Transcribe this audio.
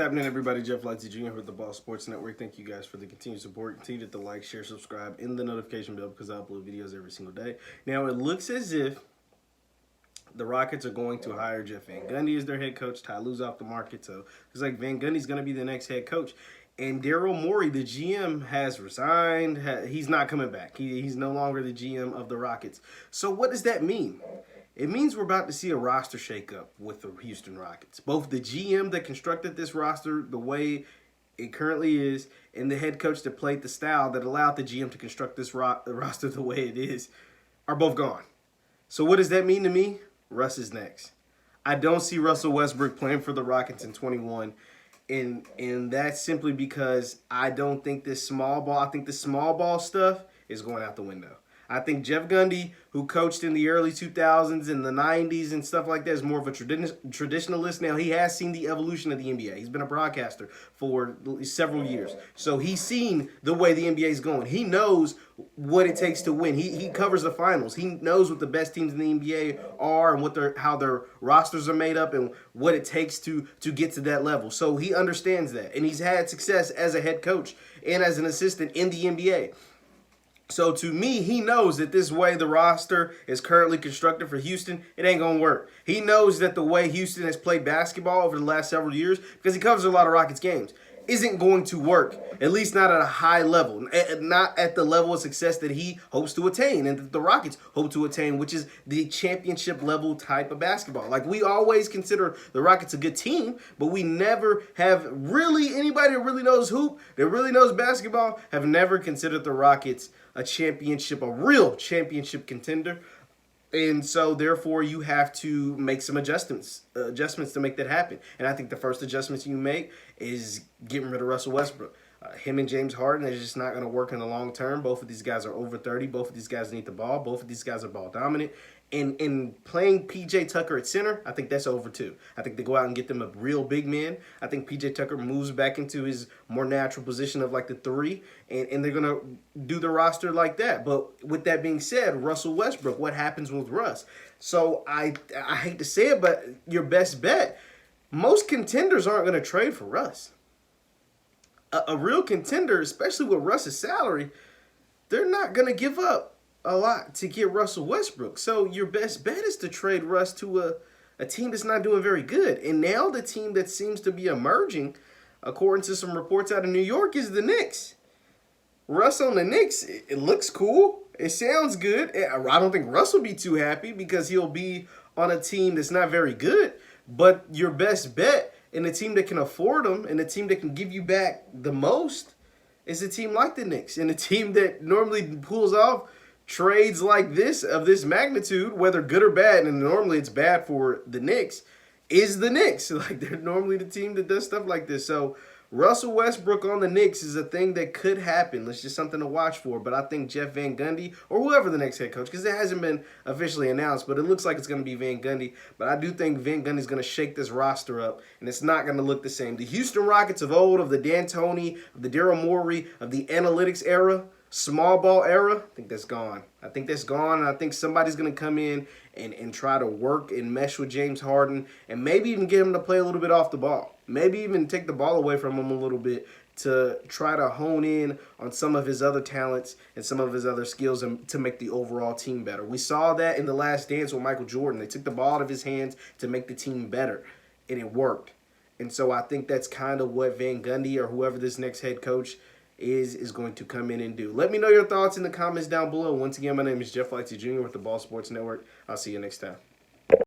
Happening, everybody? Jeff Lightsy Jr. with the Ball Sports Network. Thank you guys for the continued support. Continue to like, share, subscribe, and the notification bell because I upload videos every single day. Now, it looks as if the Rockets are going to hire Jeff Van Gundy as their head coach. Ty Lue's off the market, so it's like Van Gundy's going to be the next head coach. And Daryl Morrey, the GM, has resigned. He's not coming back. He's no longer the GM of the Rockets. So what does that mean? It means we're about to see a roster shakeup with the Houston Rockets. Both the GM that constructed this roster the way it currently is and the head coach that played the style that allowed the GM to construct this roster the way it is are both gone. So what does that mean to me? Russ is next. I don't see Russell Westbrook playing for the Rockets in 21. And that's simply because I don't think this small ball, I think the small ball stuff is going out the window. I think Jeff Gundy, who coached in the early 2000s and the 90s and stuff like that, is more of a traditionalist. Now, he has seen the evolution of the NBA. He's been a broadcaster for several years. So he's seen the way the NBA is going. He knows what it takes to win. He covers the finals. He knows what the best teams in the NBA are and how their rosters are made up and what it takes to get to that level. So he understands that. And he's had success as a head coach and as an assistant in the NBA. So to me, he knows that this way the roster is currently constructed for Houston, it ain't going to work. He knows that the way Houston has played basketball over the last several years, because he covers a lot of Rockets games, isn't going to work, at least not at a high level, not at the level of success that he hopes to attain and that the Rockets hope to attain, which is the championship level type of basketball. Like, we always consider the Rockets a good team, but we never have really, anybody that really knows hoop, that really knows basketball, have never considered the Rockets a real championship contender. And so, therefore, you have to make some adjustments to make that happen. And I think the first adjustments you make is getting rid of Russell Westbrook. Him and James Harden is just not going to work in the long term. Both of these guys are over 30. Both of these guys need the ball. Both of these guys are ball dominant. And playing P.J. Tucker at center, I think that's over too. I think they go out and get them a real big man. I think P.J. Tucker moves back into his more natural position of like the 3, and they're going to do the roster like that. But with that being said, Russell Westbrook, what happens with Russ? So I hate to say it, but your best bet, most contenders aren't going to trade for Russ. A real contender, especially with Russ's salary, they're not going to give up a lot to get Russell Westbrook. So your best bet is to trade Russ to a team that's not doing very good. And now the team that seems to be emerging, according to some reports out of New York, is the Knicks. Russ on the Knicks, it looks cool. It sounds good. I don't think Russ will be too happy because he'll be on a team that's not very good. But your best bet and a team that can afford him and a team that can give you back the most is a team like the Knicks. And a team that normally pulls off trades like this, of this magnitude, whether good or bad, and normally it's bad for the Knicks, is the Knicks. Like, they're normally the team that does stuff like this. So Russell Westbrook on the Knicks is a thing that could happen. It's just something to watch for. But I think Jeff Van Gundy, or whoever the next head coach, because it hasn't been officially announced, but it looks like it's going to be Van Gundy. But I do think Van Gundy's going to shake this roster up, and it's not going to look the same. The Houston Rockets of old, of the D'Antoni, of the Daryl Morey, of the analytics era, small ball era, I think that's gone. I think that's gone, and I think somebody's going to come in and try to work and mesh with James Harden and maybe even get him to play a little bit off the ball. Maybe even take the ball away from him a little bit to try to hone in on some of his other talents and some of his other skills and to make the overall team better. We saw that in The Last Dance with Michael Jordan. They took the ball out of his hands to make the team better, and it worked. And so I think that's kind of what Van Gundy or whoever this next head coach is going to come in and do. Let me know your thoughts in the comments down below. Once again, my name is Jeff Lightsy Jr. with the Ball Sports Network. I'll see you next time.